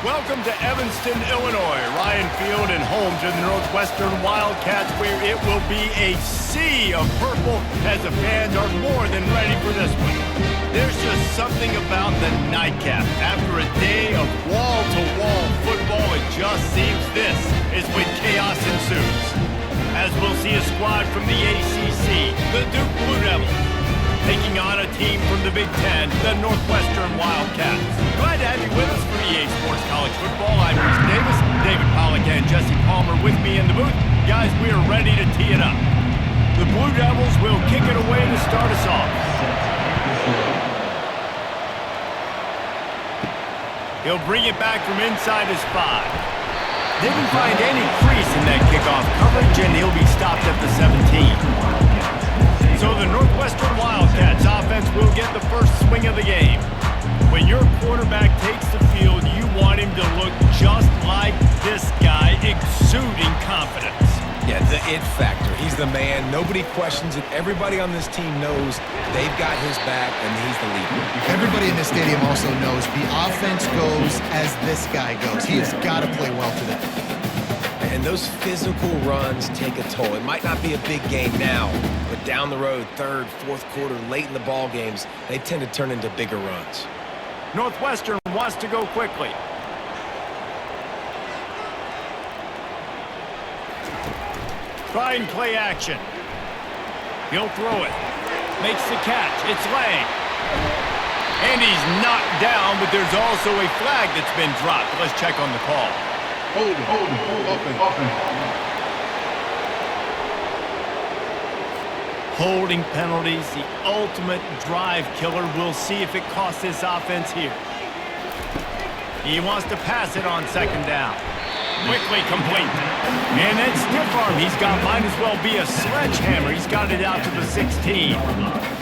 Welcome to Evanston, Illinois, Ryan Field and home to the Northwestern Wildcats, where it will be a sea of purple as the fans are more than ready for this one. There's just something about the nightcap. After a day of wall-to-wall football, it just seems this is when chaos ensues. As we'll see a squad from the ACC, the Duke Blue Devils, taking on a team from the Big Ten, the Northwestern Wildcats. Glad to have you with us for EA Sports College Football. I'm Reese Davis, David Pollack and Jesse Palmer with me in the booth. Guys, we are ready to tee it up. The Blue Devils will kick it away to start us off. He'll bring it back from inside his 5. Didn't find any crease in that kickoff coverage, and he'll be stopped at the 17. So the Northwestern Wildcats offense will get the first swing of the game. When your quarterback takes the field, you want him to look just like this guy, exuding confidence. Yeah, the it factor. He's the man. Nobody questions it. Everybody on this team knows they've got his back, and he's the leader. Everybody in this stadium also knows the offense goes as this guy goes. He has got to play well today. And those physical runs take a toll. It might not be a big game now, but down the road, third, fourth quarter, late in the ball games, they tend to turn into bigger runs. Northwestern wants to go quickly. Try and play action. He'll throw it. Makes the catch. It's Lang. And he's knocked down, but there's also a flag that's been dropped. Let's check on the call. Hold, open. Holding penalties, the ultimate drive killer. We'll see if it costs this offense here. He wants to pass it on second down. Quickly complete. And that stiff arm he's got might as well be a sledgehammer. He's got it out to the 16.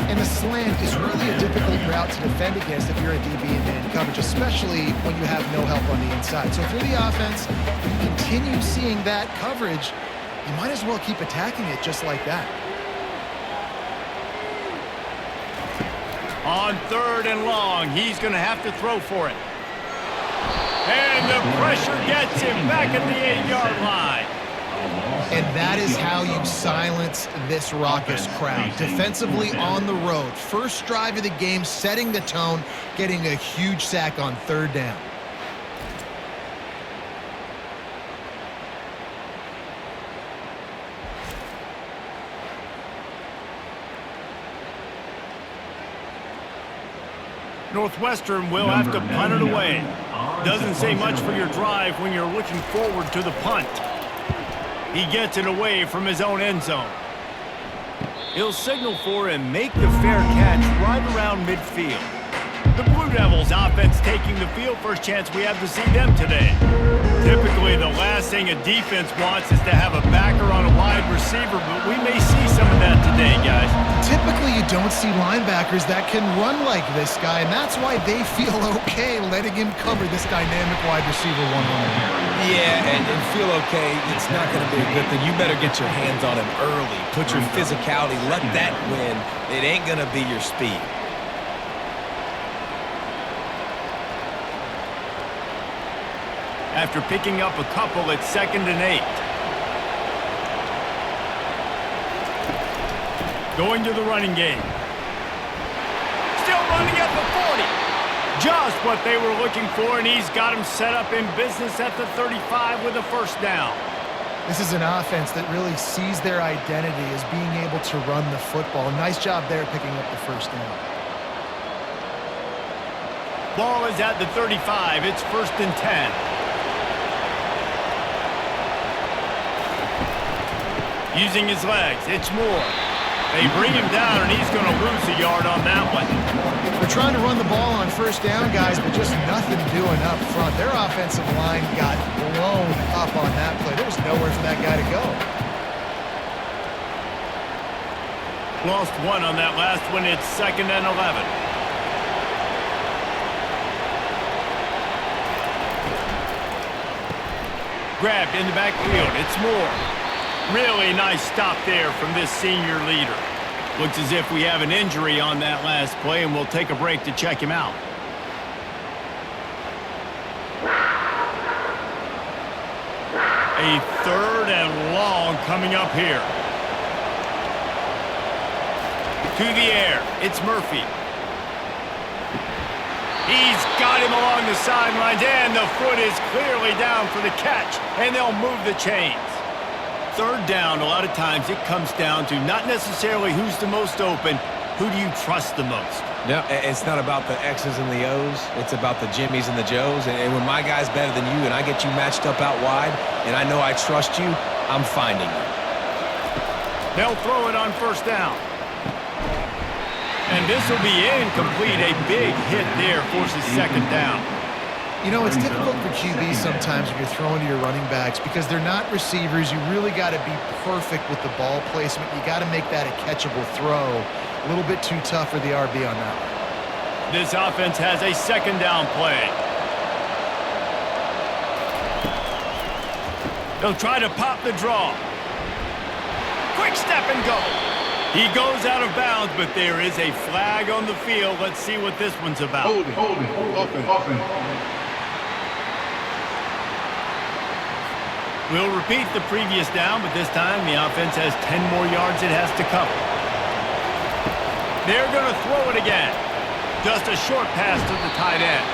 And the slant is really a difficult route to defend against if you're a DB in man coverage, especially when you have no help on the inside. So if you're the offense, you continue seeing that coverage, you might as well keep attacking it just like that. On 3rd and long, he's going to have to throw for it. And the pressure gets him back at the 8-yard line. And that is how you silence this raucous crowd. Defensively on the road. First drive of the game, setting the tone, getting a huge sack on 3rd down. Northwestern will have to punt it away. Doesn't say much for your drive when you're looking forward to the punt. He gets it away from his own end zone. He'll signal for and make the fair catch right around midfield. The Blue Devils offense taking the field. First chance we have to see them today. Typically, the last thing a defense wants is to have a backer on a wide receiver, but we may see some of that today, guys. Typically, you don't see linebackers that can run like this guy, and that's why they feel okay letting him cover this dynamic wide receiver one-on-one. Yeah, and feel okay. It's not going to be a good thing. You better get your hands on him early. Put your physicality. Let that win. It ain't going to be your speed. After picking up a couple, it's 2nd and 8. Going to the running game. Still running at the 40. Just what they were looking for, and he's got him set up in business at the 35 with a first down. This is an offense that really sees their identity as being able to run the football. Nice job there picking up the first down. Ball is at the 35. It's 1st and 10. Using his legs, it's Moore. They bring him down, and he's going to lose a yard on that one. They're trying to run the ball on first down, guys, but just nothing doing up front. Their offensive line got blown up on that play. There was nowhere for that guy to go. Lost one on that last one. It's 2nd and 11. Grabbed in the backfield. It's Moore. Really nice stop there from this senior leader. Looks as if we have an injury on that last play, and we'll take a break to check him out. A 3rd and long coming up here. To the air, it's Murphy. He's got him along the sidelines, and the foot is clearly down for the catch, and they'll move the chains. 3rd down, a lot of times it comes down to not necessarily who's the most open, who do you trust the most? No, it's not about the X's and the O's. It's about the Jimmies and the Joes. And when my guy's better than you and I get you matched up out wide and I know I trust you, I'm finding you. They'll throw it on 1st down. And this will be incomplete. A big hit there forces 2nd down. You know, it's difficult for QBs sometimes when you're throwing to your running backs because they're not receivers. You really got to be perfect with the ball placement. You got to make that a catchable throw. A little bit too tough for the RB on that one. This offense has a 2nd down play. They'll try to pop the draw. Quick step and go. He goes out of bounds, but there is a flag on the field. Let's see what this one's about. Hold it. Offense. We'll repeat the previous down, but this time the offense has 10 more yards it has to cover. They're going to throw it again. Just a short pass to the tight end.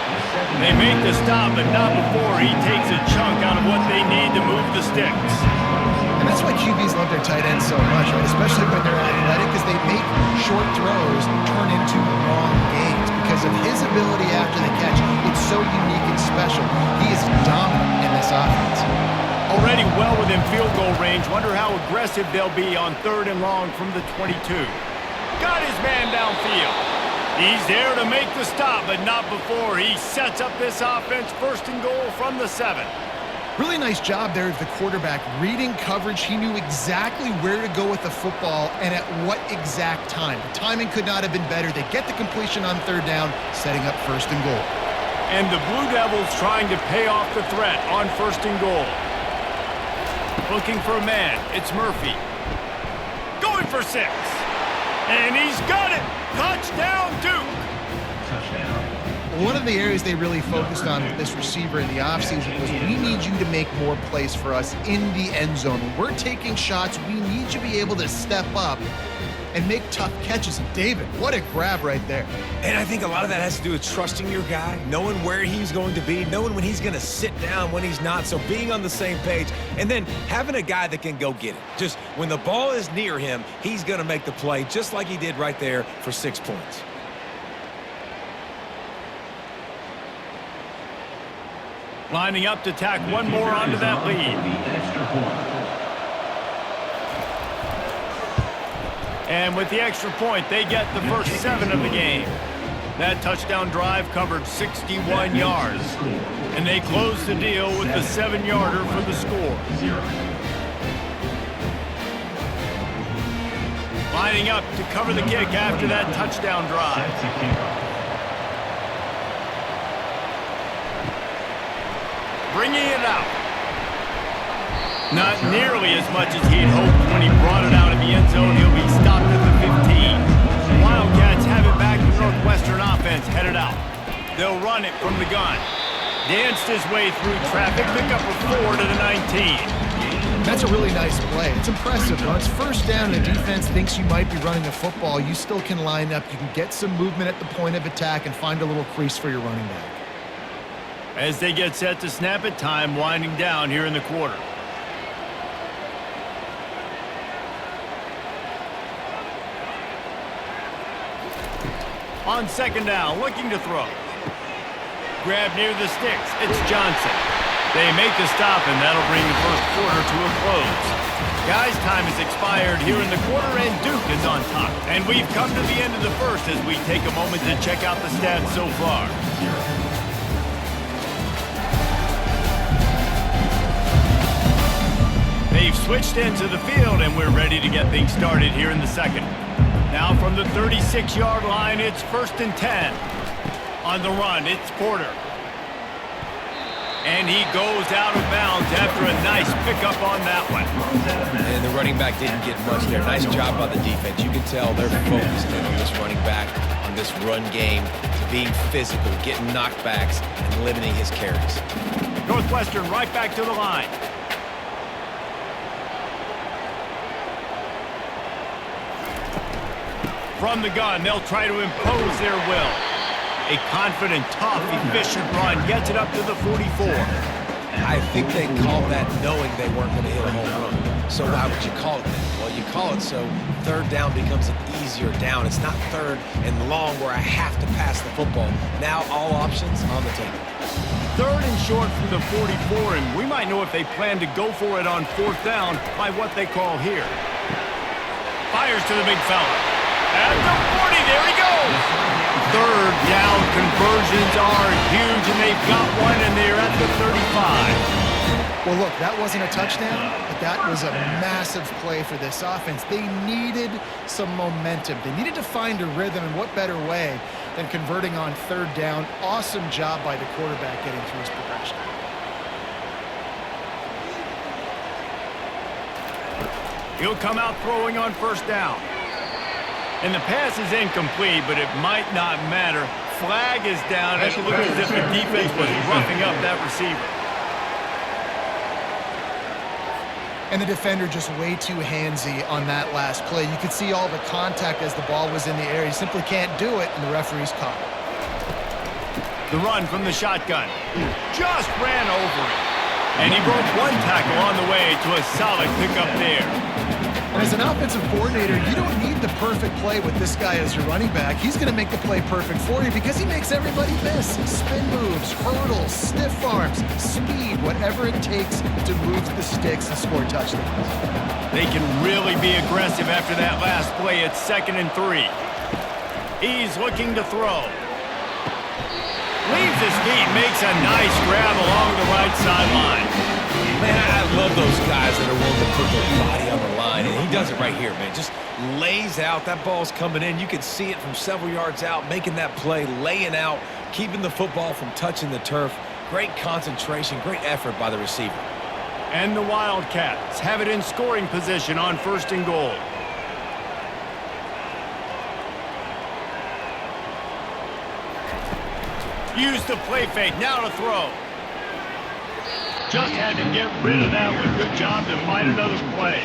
They make the stop, but not before he takes a chunk out of what they need to move the sticks. And that's why QBs love their tight ends so much, right? Especially when they're athletic, because they make short throws turn into long gains. Because of his ability after the catch, it's so unique and special. He is dominant in this offense. Already well within field goal range. Wonder how aggressive they'll be on 3rd and long from the 22. Got his man downfield. He's there to make the stop, but not before he sets up this offense 1st and goal from the 7. Really nice job there of the quarterback. Reading coverage, he knew exactly where to go with the football and at what exact time. The timing could not have been better. They get the completion on 3rd down, setting up 1st and goal. And the Blue Devils trying to pay off the threat on 1st and goal. Looking for a man, it's Murphy. Going for 6. And he's got it! Touchdown, Duke! One of the areas they really focused on with this receiver in the offseason was we need you to make more plays for us in the end zone. When we're taking shots, we need you to be able to step up and make tough catches. And David, what a grab right there. And I think a lot of that has to do with trusting your guy, knowing where he's going to be, knowing when he's going to sit down, when he's not, so being on the same page, and then having a guy that can go get it. Just when the ball is near him, he's going to make the play, just like he did right there for 6 points. Lining up to tack one more onto that lead. And with the extra point, they get the first 7 of the game. That touchdown drive covered 61 yards. And they close the deal with the 7-yarder for the score. Lining up to cover the kick after that touchdown drive. Bringing it out. Not nearly as much as he'd hoped when he brought it out of the end zone. He'll be stopped at the 15. Wildcats have it back. The Northwestern offense headed out. They'll run it from the gun. Danced his way through traffic. Pick up a 4 to the 19. That's a really nice play. It's impressive. When it's 1st down and the defense thinks you might be running the football, you still can line up. You can get some movement at the point of attack and find a little crease for your running back. As they get set to snap it, time winding down here in the quarter. On 2nd down, looking to throw. Grab near the sticks. It's Johnson. They make the stop, and that'll bring the first quarter to a close. Guys, time has expired here in the quarter, and Duke is on top. And we've come to the end of the first as we take a moment to check out the stats so far. They've switched into the field, and we're ready to get things started here in the second. Now from the 36-yard line, it's 1st and 10. On the run, it's Porter. And he goes out of bounds after a nice pickup on that one. And the running back didn't get much there. Nice job by the defense. You can tell they're focused in on this running back, on this run game, being physical, getting knockbacks, and limiting his carries. Northwestern right back to the line. From the gun, they'll try to impose their will. A confident, tough, efficient run gets it up to the 44. I think they called that knowing they weren't going to hit a home run. So why would you call it that? Well, you call it so third down becomes an easier down. It's not third and long where I have to pass the football. Now all options on the table. Third and short from the 44, and we might know if they plan to go for it on fourth down by what they call here. Fires to the big fella. At the 40, there he goes! Third down conversions are huge, and they've got one, and they're at the 35. Well, look, that wasn't a touchdown, but that was a massive play for this offense. They needed some momentum. They needed to find a rhythm, and what better way than converting on third down. Awesome job by the quarterback getting through his progression. He'll come out throwing on first down. And the pass is incomplete, but it might not matter. Flag is down, and it looks as if the defense was roughing up that receiver. And the defender just way too handsy on that last play. You could see all the contact as the ball was in the air. He simply can't do it, and the referee's caught it. The run from the shotgun. Just ran over it. And he broke one tackle on the way to a solid pickup there. And as an offensive coordinator, you don't need the perfect play with this guy as your running back. He's going to make the play perfect for you because he makes everybody miss. Spin moves, hurdles, stiff arms, speed, whatever it takes to move the sticks and score touchdowns. They can really be aggressive after that last play. It's 2nd and 3. He's looking to throw. Leaves his feet, makes a nice grab along the right sideline. Man, I love those guys that are willing to put their body on the line, and he does it right here, man. Just lays out. That ball's coming in. You can see it from several yards out, making that play, laying out, keeping the football from touching the turf. Great concentration, great effort by the receiver. And the Wildcats have it in scoring position on 1st and goal. Use the play fake, now to throw. Just had to get rid of that one. Good job to find another play.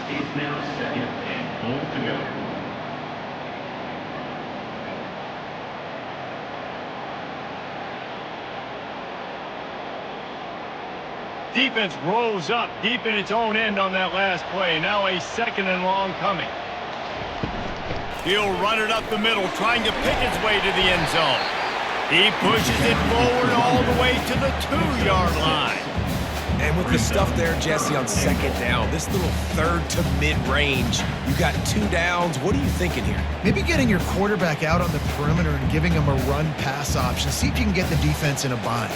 It's now 2nd and goal to go. Defense rolls up deep in its own end on that last play. Now a 2nd and long coming. He'll run it up the middle, trying to pick his way to the end zone. He pushes it forward all the way to the 2-yard line. And with the stuff there, Jesse, on 2nd down, this little third to mid-range, you got 2 downs. What are you thinking here? Maybe getting your quarterback out on the perimeter and giving him a run-pass option. See if you can get the defense in a bind.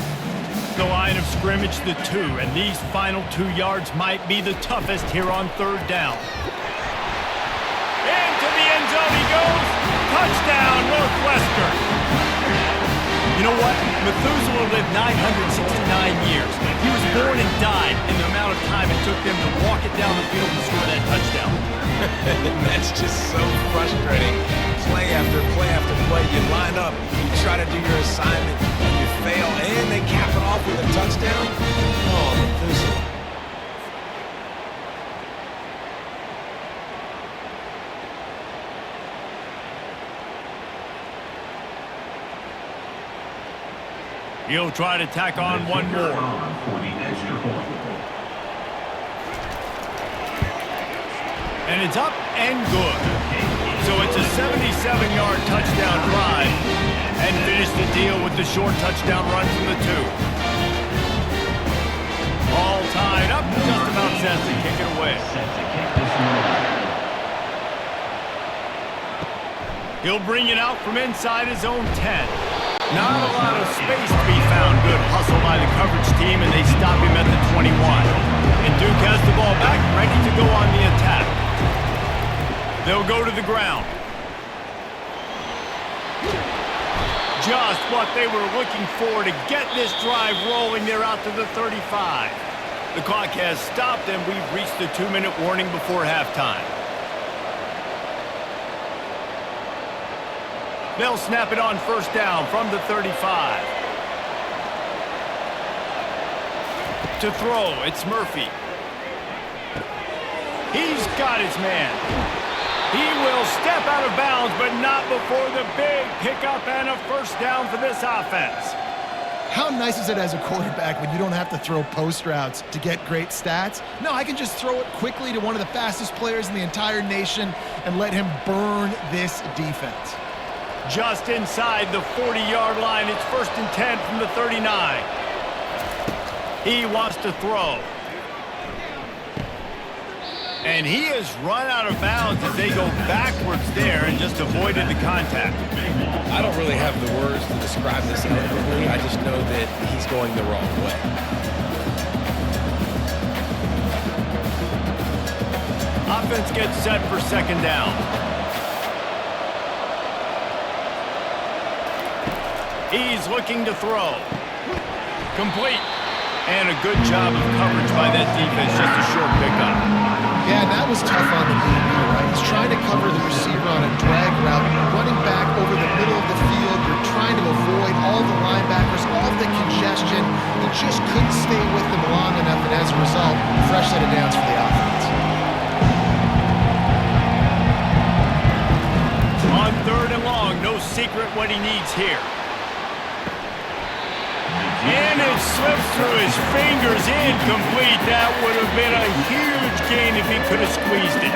The line of scrimmage, the 2, and these final 2 yards might be the toughest here on 3rd down. Into the end zone he goes. Touchdown, Northwestern. You know what? Methuselah lived 969 years. He was born and died in the amount of time it took them to walk it down the field and score that touchdown. That's just so frustrating. Play after play after play. You line up, you try to do your assignment, and you fail, and they cap it off with a touchdown. Oh, Methuselah. He'll try to tack on one more. For the extra point. And it's up and good. So it's a 77-yard touchdown drive. And finish the deal with the short touchdown run from the 2. All tied up, just about set to kick it away. He'll bring it out from inside his own 10. Not a lot of space to be found. Good hustle by the coverage team, and they stop him at the 21. And Duke has the ball back, ready to go on the attack. They'll go to the ground. Just what they were looking for to get this drive rolling. They're out to the 35. The clock has stopped, and we've reached the 2-minute warning before halftime. They'll snap it on 1st down from the 35. To throw, it's Murphy. He's got his man. He will step out of bounds, but not before the big pickup and a first down for this offense. How nice is it as a quarterback when you don't have to throw post routes to get great stats? No, I can just throw it quickly to one of the fastest players in the entire nation and let him burn this defense. Just inside the 40-yard line, it's 1st and 10 from the 39. He wants to throw. And he has run out of bounds as they go backwards there and just avoided the contact. I don't really have the words to describe this eloquently. I just know that he's going the wrong way. Offense gets set for 2nd down. He's looking to throw. Complete. And a good job of coverage by that defense, just a short pickup. Yeah, and that was tough on the DB, right? He's trying to cover the receiver on a drag route, running back over the middle of the field. You're trying to avoid all the linebackers, all the congestion. He just couldn't stay with them long enough, and as a result, fresh set of downs for the offense. On 3rd and long, no secret what he needs here. And it slips through his fingers, incomplete. That would have been a huge gain if he could have squeezed it.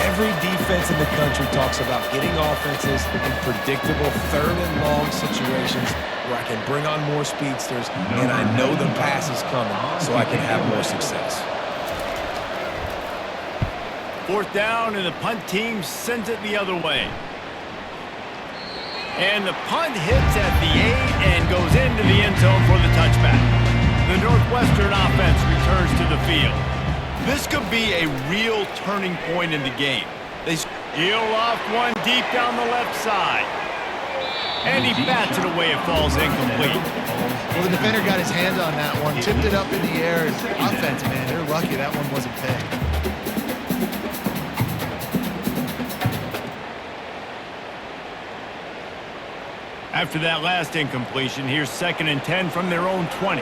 Every defense in the country talks about getting offenses in predictable 3rd and long situations where I can bring on more speedsters and I know the pass is coming so I can have more success. 4th down, and the punt team sends it the other way. And the punt hits at the 8 and goes into the end zone for the touchback. The Northwestern offense returns to the field. This could be a real turning point in the game. They steal off one deep down the left side. And he bats it away. It falls incomplete. Well, the defender got his hand on that one, tipped it up in the air. Offense, man, they're lucky that one wasn't pegged. After that last incompletion, here's 2nd and 10 from their own 20.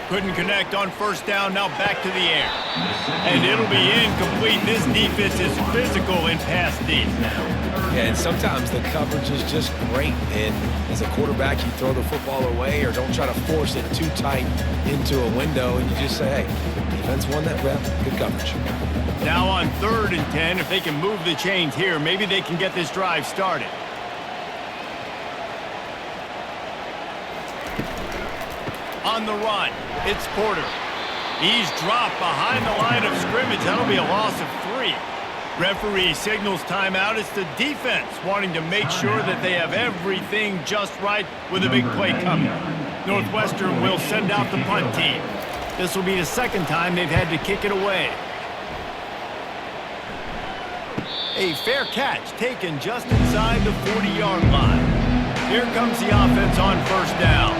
Couldn't connect on 1st down, now back to the air. And it'll be incomplete. This defense is physical in pass deep. Yeah, and sometimes the coverage is just great. And as a quarterback, you throw the football away or don't try to force it too tight into a window, and you just say, hey, defense won that rep, good coverage. Now on 3rd and 10, if they can move the chains here, maybe they can get this drive started. On the run, it's Porter. He's dropped behind the line of scrimmage. That'll be a loss of 3. Referee signals timeout. It's the defense wanting to make sure that they have everything just right with a big play coming. Northwestern will send out the punt team. This will be the 2nd time they've had to kick it away. A fair catch taken just inside the 40-yard line. Here comes the offense on 1st down.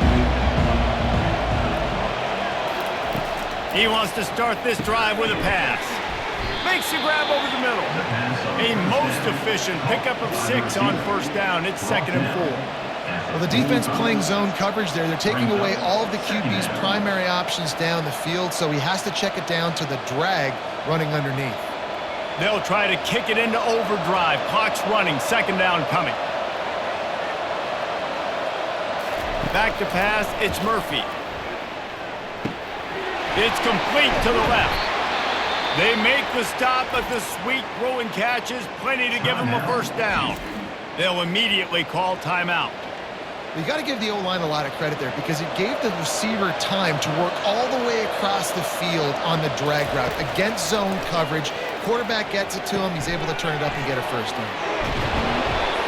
He wants to start this drive with a pass. Makes the grab over the middle. A most efficient pickup of 6 on 1st down. It's 2nd and 4. Well, the defense playing zone coverage there. They're taking away all of the QB's primary options down the field, so he has to check it down to the drag running underneath. They'll try to kick it into overdrive. Clock's running. 2nd down coming. Back to pass. It's Murphy. It's complete to the left. They make the stop, but the sweet throw and catch is plenty to give them a 1st down. They'll immediately call timeout. You got to give the O-line a lot of credit there because it gave the receiver time to work all the way across the field on the drag route against zone coverage. Quarterback gets it to him. He's able to turn it up and get a 1st down.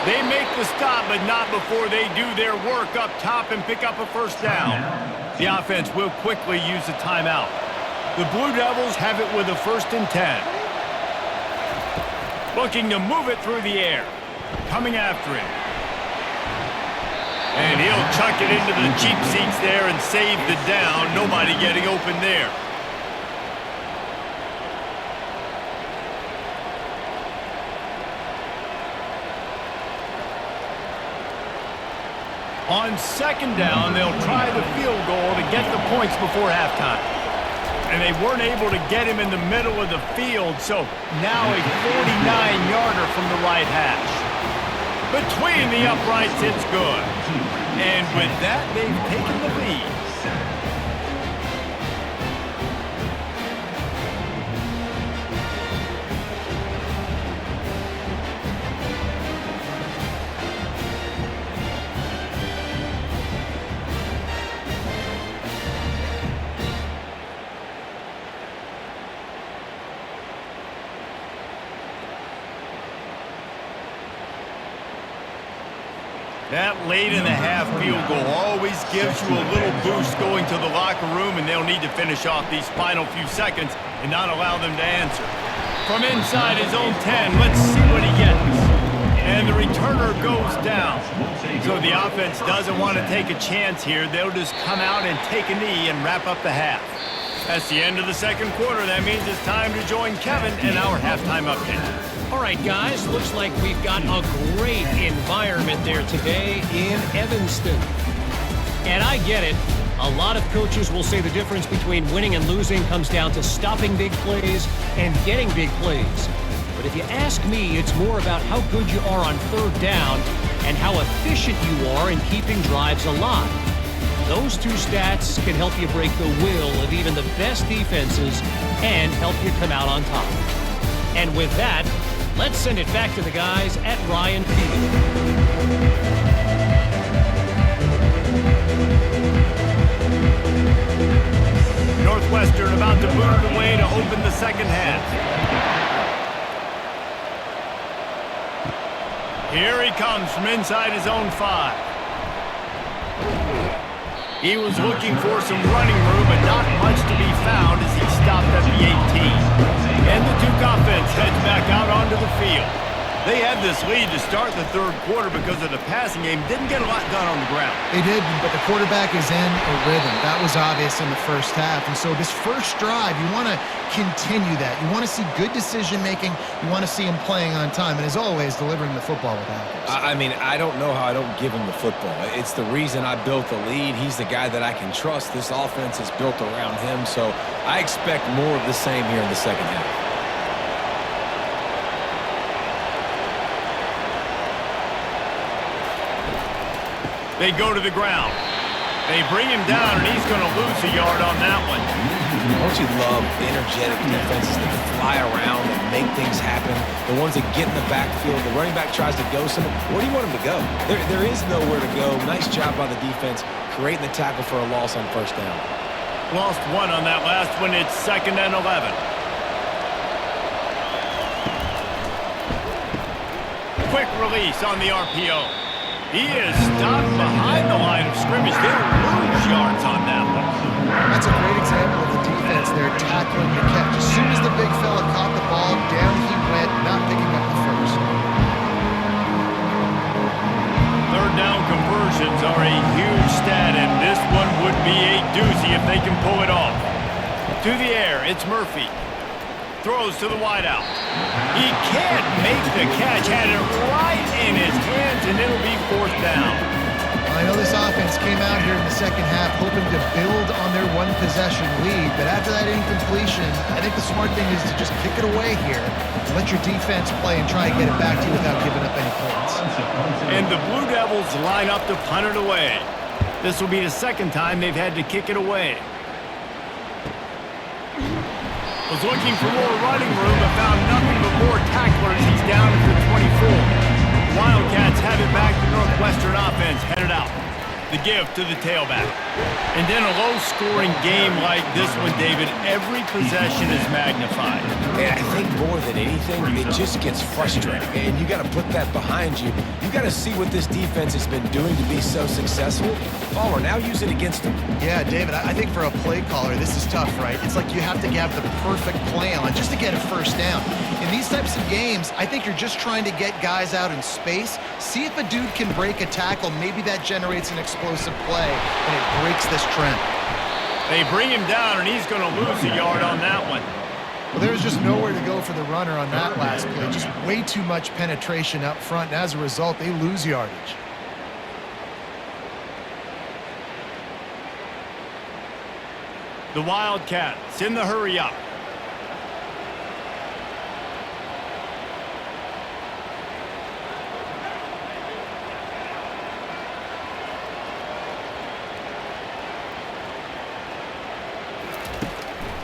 They make the stop, but not before they do their work up top and pick up a 1st down. The offense will quickly use the timeout. The Blue Devils have it with a 1st and 10. Looking to move it through the air. Coming after it. And he'll chuck it into the cheap seats there and save the down. Nobody getting open there. On 2nd down, they'll try the field goal to get the points before halftime. and they weren't able to get him in the middle of the field, so now a 49-yarder from the right hash. Between the uprights, it's good. And with that, they've taken the lead. That late in the half field goal always gives you a little boost going to the locker room, and they'll need to finish off these final few seconds and not allow them to answer. From inside his own 10, let's see what he gets. And the returner goes down. So the offense doesn't want to take a chance here. They'll just come out and take a knee and wrap up the half. That's the end of the second quarter. That means it's time to join Kevin in our halftime update. All right, guys, looks like we've got a great environment there today in Evanston. And I get it. A lot of coaches will say the difference between winning and losing comes down to stopping big plays and getting big plays. But if you ask me, it's more about how good you are on third down and how efficient you are in keeping drives alive. Those two stats can help you break the will of even the best defenses and help you come out on top. And with that, let's send it back to the guys at Ryan Field. Northwestern about to boot it away to open the second half. Here he comes from inside his own 5. He was looking for some running room, but not much to be found as he stopped at the 18. And the Duke offense heads back out onto the field. They had this lead to start the third quarter because of the passing game. Didn't get a lot done on the ground. They did, but the quarterback is in a rhythm. That was obvious in the first half. And so this first drive, you want to continue that. You want to see good decision-making. You want to see him playing on time. And as always, delivering the football with accuracy. I mean, I don't know how I don't give him the football. It's the reason I built the lead. He's the guy that I can trust. This offense is built around him. So I expect more of the same here in the second half. They go to the ground. They bring him down, and he's going to lose a yard on that one. Don't you love energetic defenses that fly around and make things happen? The ones that get in the backfield, the running back tries to go somewhere. Where do you want him to go? There is nowhere to go. Nice job by the defense creating the tackle for a loss on first down. Lost one on that last one. It's 2nd and 11. Quick release on the RPO. He is stopped behind the line of scrimmage. They'll lose yards on that one. That's a great example of the defense there tackling the catch. As soon as the big fella caught the ball, down he went, not picking up the first. Third down conversions are a huge stat, and this one would be a doozy if they can pull it off. To the air, it's Murphy. Throws to the wideout. He can't make the catch. Had it right in his hands, and it'll be 4th down. I know this offense came out here in the second half hoping to build on their one-possession lead, but after that incompletion, I think the smart thing is to just kick it away here, let your defense play, and try and get it back to you without giving up any points. And the Blue Devils line up to punt it away. This will be the second time they've had to kick it away. Was looking for more running room, but found nothing but more tacklers. He's down at the 24. Wildcats have it back. The Northwestern offense headed out. The give to the tailback. And then a low-scoring game like this one, David, every possession is magnified. And I think more than anything, it just gets frustrating. And you got to put that behind you. You got to see what this defense has been doing to be so successful. Palmer, now use it against them. Yeah, David, I think for a play caller, this is tough, right? It's like you have to have the perfect play on just to get a first down. In these types of games, I think you're just trying to get guys out in space, see if a dude can break a tackle. Maybe that generates an explosive play, and it breaks this trend. They bring him down, and he's going to lose a yard on that one. Well, there was just nowhere to go for the runner on that last play. Just way too much penetration up front, and as a result, they lose yardage. The Wildcats in the hurry up.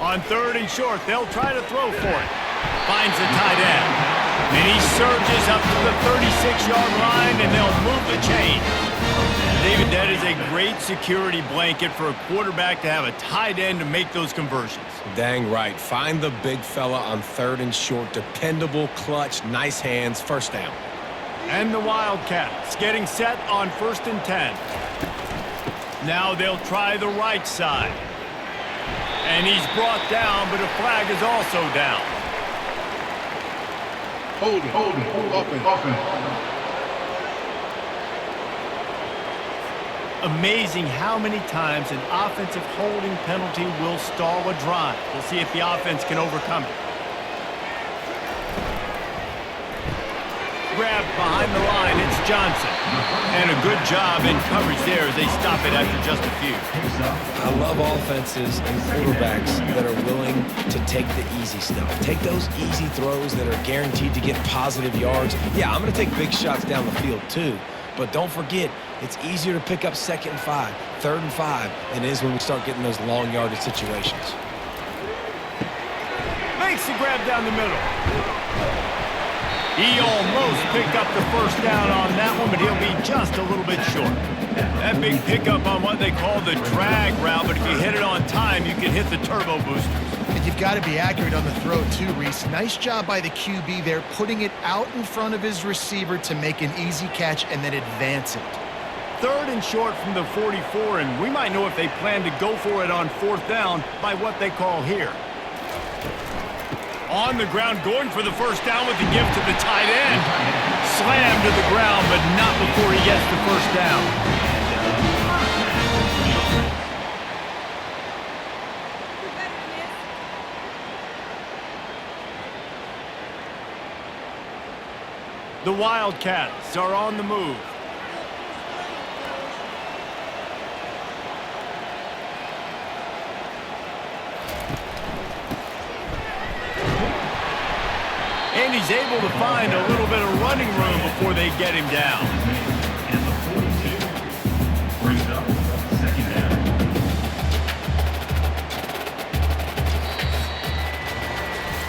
On 3rd and short, they'll try to throw for it. Finds the tight end. And he surges up to the 36-yard line, and they'll move the chain. David, that is a great security blanket for a quarterback to have a tight end to make those conversions. Dang right. Find the big fella on 3rd and short. Dependable, clutch, nice hands, first down. And the Wildcats getting set on 1st and 10. Now they'll try the right side. And he's brought down, but a flag is also down. Amazing how many times an offensive holding penalty will stall a drive. We'll see if the offense can overcome it. Grabbed behind the line, it's Johnson. And a good job in coverage there as they stop it after just a few. I love offenses and quarterbacks that are willing to take the easy stuff. Take those easy throws that are guaranteed to get positive yards. Yeah, I'm going to take big shots down the field too. But don't forget, it's easier to pick up 2nd and 5, 3rd and 5 than it is when we start getting those long yardage situations. Makes the grab down the middle. He almost picked up the first down on that one, but he'll be just a little bit short. That big pickup on what they call the drag route, but if you hit it on time, you can hit the turbo boosters. And you've got to be accurate on the throw too, Reese. Nice job by the QB there, putting it out in front of his receiver to make an easy catch and then advance it. 3rd and short from the 44, and we might know if they plan to go for it on 4th down by what they call here. On the ground, going for the first down with the give to the tight end. Slammed to the ground, but not before he gets the first down. The Wildcats are on the move. And he's able to find a little bit of running room before they get him down. And the 42 brings up 2nd down.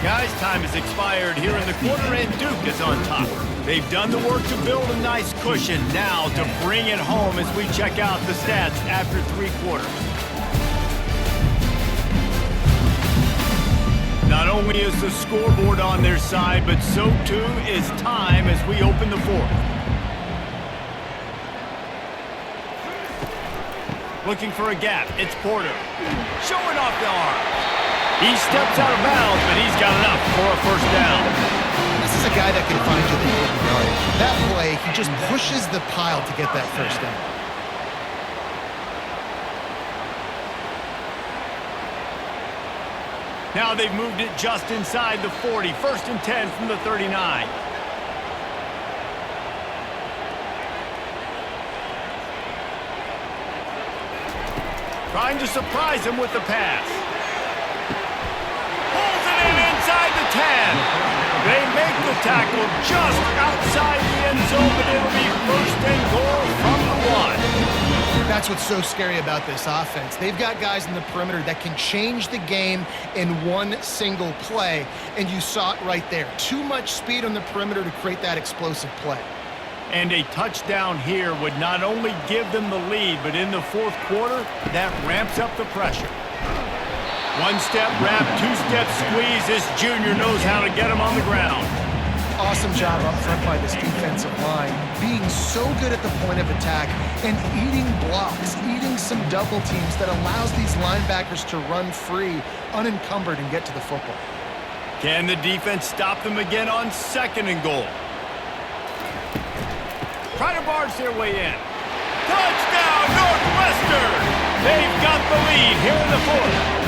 Guys, time has expired here in the quarter, and Duke is on top. They've done the work to build a nice cushion. Now to bring it home as we check out the stats after 3 quarters. Not only is the scoreboard on their side, but so too is time as we open the 4th. Looking for a gap, it's Porter. Showing off the arm. He steps out of bounds, but he's got enough for a first down. This is a guy that can find you the hidden yardage. That play, he just pushes the pile to get that first down. Now they've moved it just inside the 40. 1st and 10 from the 39. Trying to surprise him with the pass. Pulls it in inside the 10. They make the tackle just outside the end zone, but it'll be 1st and goal from the 1. That's what's so scary about this offense. They've got guys in the perimeter that can change the game in one single play, and you saw it right there. Too much speed on the perimeter to create that explosive play. And a touchdown here would not only give them the lead, but in the 4th quarter, that ramps up the pressure. 1-step wrap, 2-step squeeze. This junior knows how to get him on the ground. Awesome job up front by this defensive line, being so good at the point of attack and eating blocks, eating some double teams that allows these linebackers to run free, unencumbered, and get to the football. Can the defense stop them again on 2nd and goal? Try to barge their way in. Touchdown, Northwestern! They've got the lead here in the 4th.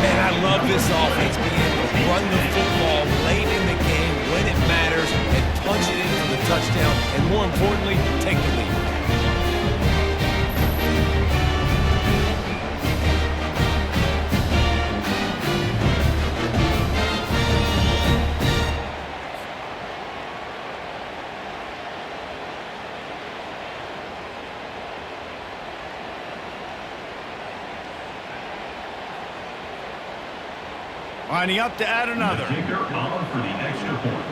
Man, I love this offense being able to run the football late in the game when it matters and punch it in for the touchdown, and more importantly, take the lead. Lining up to add another. The kicker on for the extra point.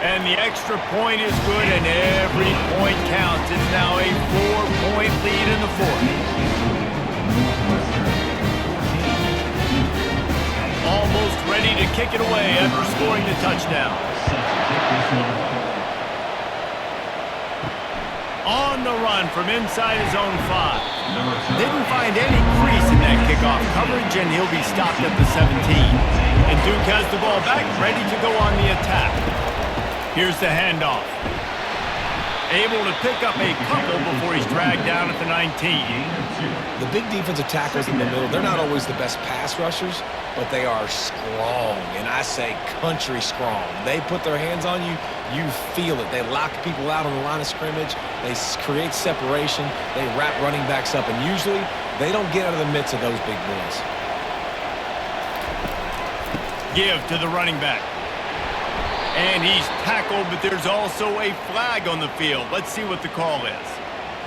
And the extra point is good, and every point counts. It's now a 4-point lead in the fourth. Almost ready to kick it away after scoring the touchdown. On the run from inside his own 5. Didn't find any crease in that kickoff coverage, and he'll be stopped at the 17. And Duke has the ball back, ready to go on the attack. Here's the handoff. Able to pick up a couple before he's dragged down at the 19. The big defensive tackles in the middle, they're not always the best pass rushers, but they are strong, and I say country strong. They put their hands on you, you feel it. They lock people out on the line of scrimmage. They create separation. They wrap running backs up, and usually they don't get out of the midst of those big boys. Give to the running back. And he's tackled, but there's also a flag on the field. Let's see what the call is.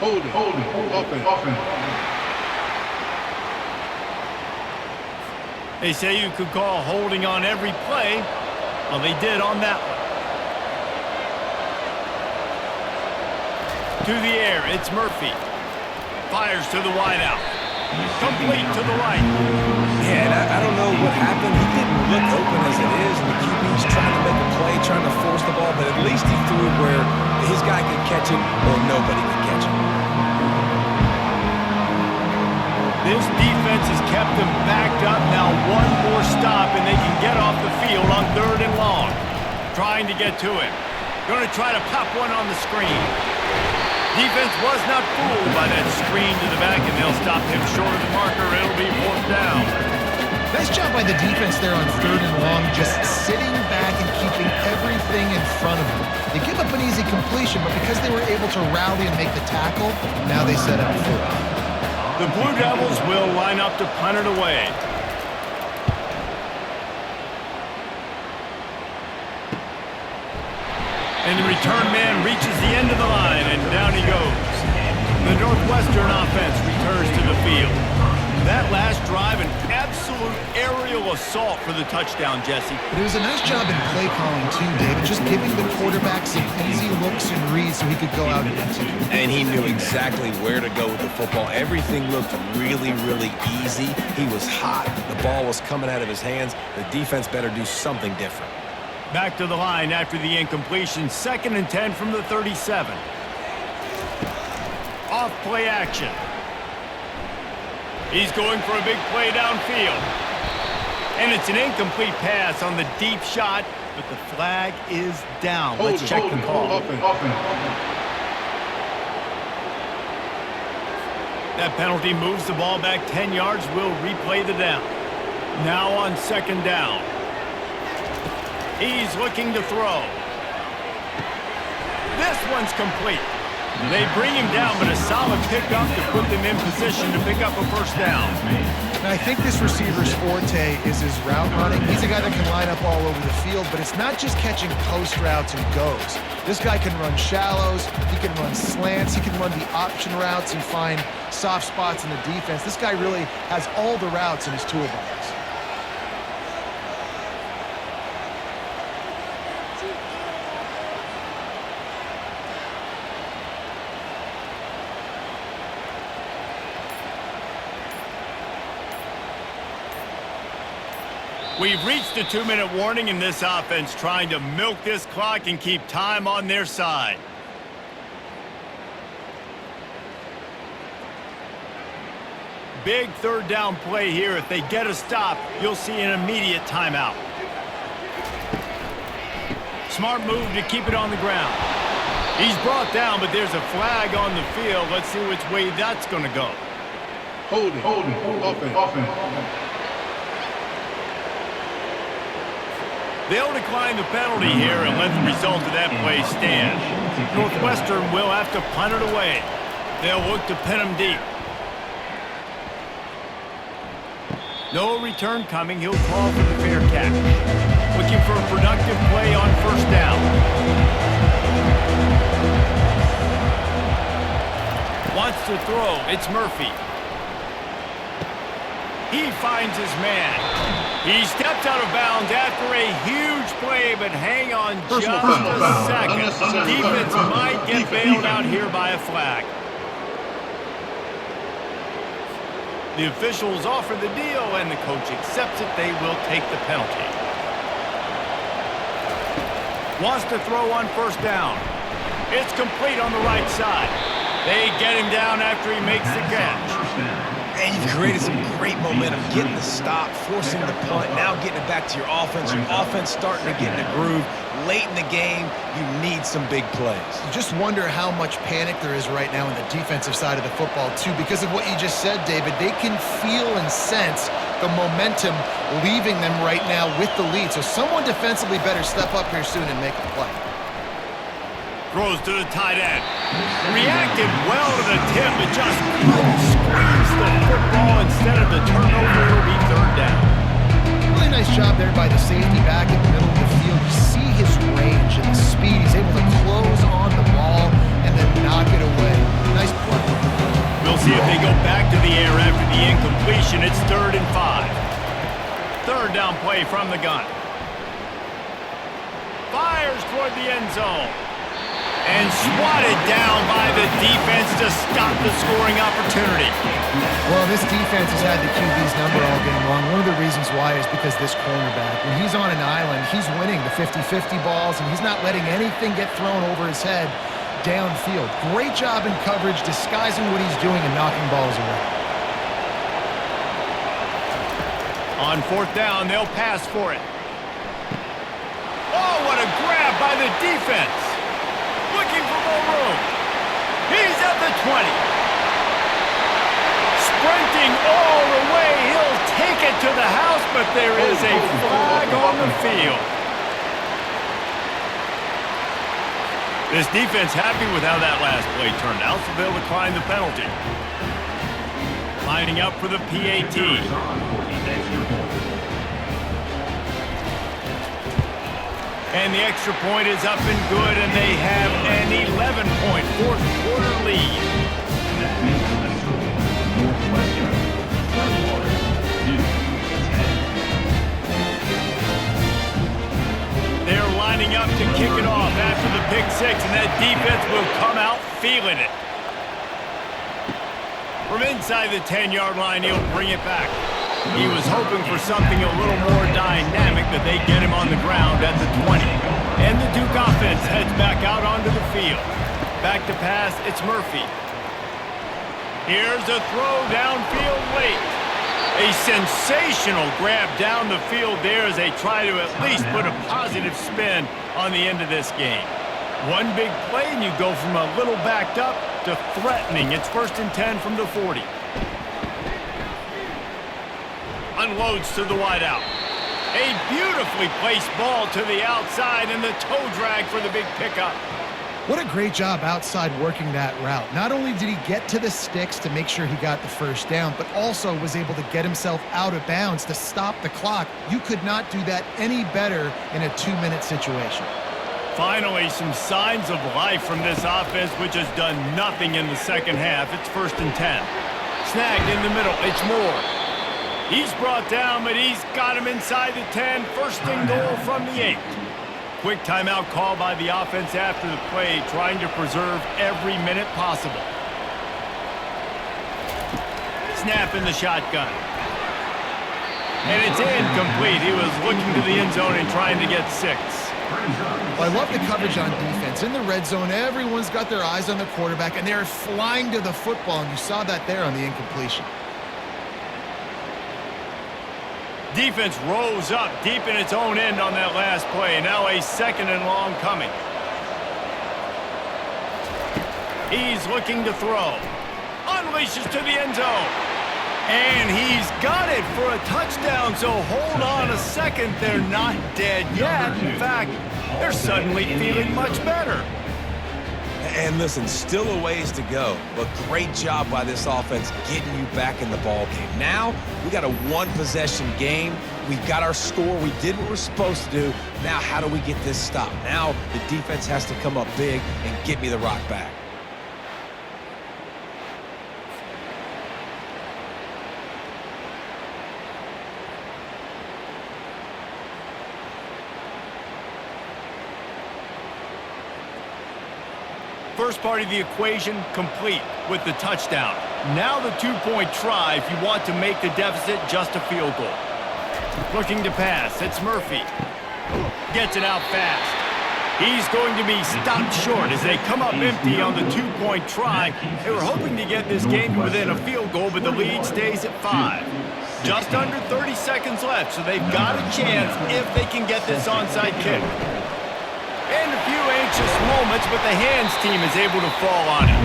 Hold it, open. They say you could call holding on every play. Well, they did on that one. To the air, it's Murphy. Fires to the wideout. Complete to the right. Yeah, and I don't know what happened. He didn't look open as it is, and the QB's trying to make a play, trying to force the ball, but at least he threw it where his guy could catch it or nobody could catch it. This defense has kept them backed up. Now one more stop, and they can get off the field on 3rd and long. Trying to get to him. Going to try to pop one on the screen. Defense was not fooled by that screen to the back, and they'll stop him short of the marker. It'll be 4th down. Nice job by the defense there on 3rd and long, just sitting back and keeping everything in front of them. They give up an easy completion, but because they were able to rally and make the tackle, now they set up 4. The Blue Devils will line up to punt it away. And the return man reaches the end of the line, and down he goes. The Northwestern offense returns to the field. That last drive, an absolute aerial assault for the touchdown, Jesse. But it was a nice job in play calling too, David, just giving the quarterback some easy looks and reads so he could go out and execute. And he knew exactly where to go with the football. Everything looked really, really easy. He was hot. The ball was coming out of his hands. The defense better do something different. Back to the line after the incompletion. 2nd and 10 from the 37. Off play action. He's going for a big play downfield. And it's an incomplete pass on the deep shot, but the flag is down. Let's check the call. That penalty moves the ball back 10 yards. We'll replay the down. Now on 2nd down. He's looking to throw. This one's complete. They bring him down, but a solid pickup to put them in position to pick up a 1st down. And I think this receiver's forte is his route running. He's a guy that can line up all over the field, but it's not just catching post routes and goes. This guy can run shallows, he can run slants, he can run the option routes and find soft spots in the defense. This guy really has all the routes in his toolbox. We've reached a 2-minute warning in this offense, trying to milk this clock and keep time on their side. Big 3rd down play here. If they get a stop, you'll see an immediate timeout. Smart move to keep it on the ground. He's brought down, but there's a flag on the field. Let's see which way that's going to go. Hold it, open. They'll decline the penalty here and let the result of that play stand. Northwestern will have to punt it away. They'll look to pin him deep. No return coming. He'll call for the fair catch. Looking for a productive play on 1st down. Wants to throw. It's Murphy. He finds his man. He steps out of bounds after a huge play, but hang on just a second. Defense might get bailed out here by a flag. The officials offer the deal, and the coach accepts it. They will take the penalty. Wants to throw on first down. It's complete on the right side. They get him down after he makes the catch. And you've created some great momentum, getting the stop, forcing the punt, now getting it back to your offense. Your offense starting to get in a groove. Late in the game, you need some big plays. You just wonder how much panic there is right now on the defensive side of the football, too. Because of what you just said, David, they can feel and sense the momentum leaving them right now with the lead. So someone defensively better step up here soon and make a play. Throws to the tight end. Reacted well to the tip, but just couldn't squeeze the football. Instead of the turnover, it'll be third down. Really nice job there by the safety back in the middle of the field. You see his range and the speed. He's able to close on the ball and then knock it away. Nice play. We'll see if they go back to the air after the incompletion. It's 3rd and 5. Third down play from the gun. Fires toward the end zone. And swatted down by the defense to stop the scoring opportunity. Well, this defense has had the QB's number all game long. One of the reasons why is because this cornerback, when he's on an island, he's winning the 50-50 balls, and he's not letting anything get thrown over his head downfield. Great job in coverage, disguising what he's doing and knocking balls away. On 4th down, they'll pass for it. Oh, what a grab by the defense. Looking for more room. He's at the 20. Sprinting all the way. He'll take it to the house, but there is a flag on the field. This defense happy with how that last play turned out, so they'll decline the penalty. Lining up for the PAT. And the extra point is up and good, and they have an 11-point fourth-quarter lead. Northwestern, Northwestern, 2-10. They're lining up to kick it off after the pick six, and that defense will come out feeling it. From inside the 10-yard line, he'll bring it back. He was hoping for something a little more dynamic, but they get him on the ground at the 20. And the Duke offense heads back out onto the field. Back to pass, it's Murphy. Here's a throw downfield late. A sensational grab down the field there as they try to at least put a positive spin on the end of this game. One big play and you go from a little backed up to threatening. It's 1st and 10 from the 40. Unloads to the wideout. A beautifully placed ball to the outside and the toe drag for the big pickup. What a great job outside working that route. Not only did he get to the sticks to make sure he got the first down, but also was able to get himself out of bounds to stop the clock. You could not do that any better in a 2-minute situation. Finally, some signs of life from this offense, which has done nothing in the second half. It's 1st and 10. Snagged in the middle. It's Moore. He's brought down, but he's got him inside the 10. 1st and goal from the 8. Quick timeout call by the offense after the play, trying to preserve every minute possible. Snap in the shotgun. And it's incomplete. He was looking to the end zone and trying to get 6. Well, I love the coverage on defense. In the red zone, everyone's got their eyes on the quarterback, and they're flying to the football, and you saw that there on the incompletion. Defense rose up deep in its own end on that last play. Now a 2nd and long coming. He's looking to throw. Unleashes to the end zone. And he's got it for a touchdown, so hold on a second. They're not dead yet. In fact, they're suddenly feeling much better. And listen, still a ways to go, but great job by this offense getting you back in the ball game. Now, we got a one-possession game. We got our score. We did what we're supposed to do. Now, how do we get this stop? Now, the defense has to come up big and get me the rock back. First part of the equation complete with the touchdown. Now the two-point try if you want to make the deficit just a field goal. Looking to pass, it's Murphy. Gets it out fast. He's going to be stopped short as they come up empty on the two-point try. They were hoping to get this game within a field goal, but the lead stays at 5. Just under 30 seconds left, so they've got a chance if they can get this onside kick. And a few anxious moments, but the hands team is able to fall on it.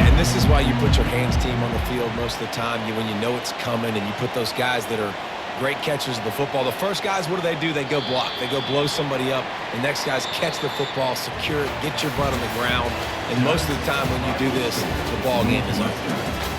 And this is why you put your hands team on the field most of the time, when you know it's coming, and you put those guys that are great catchers of the football. The first guys, what do? They go block. They go blow somebody up. The next guys catch the football, secure it, get your butt on the ground. And most of the time when you do this, the ball game is over.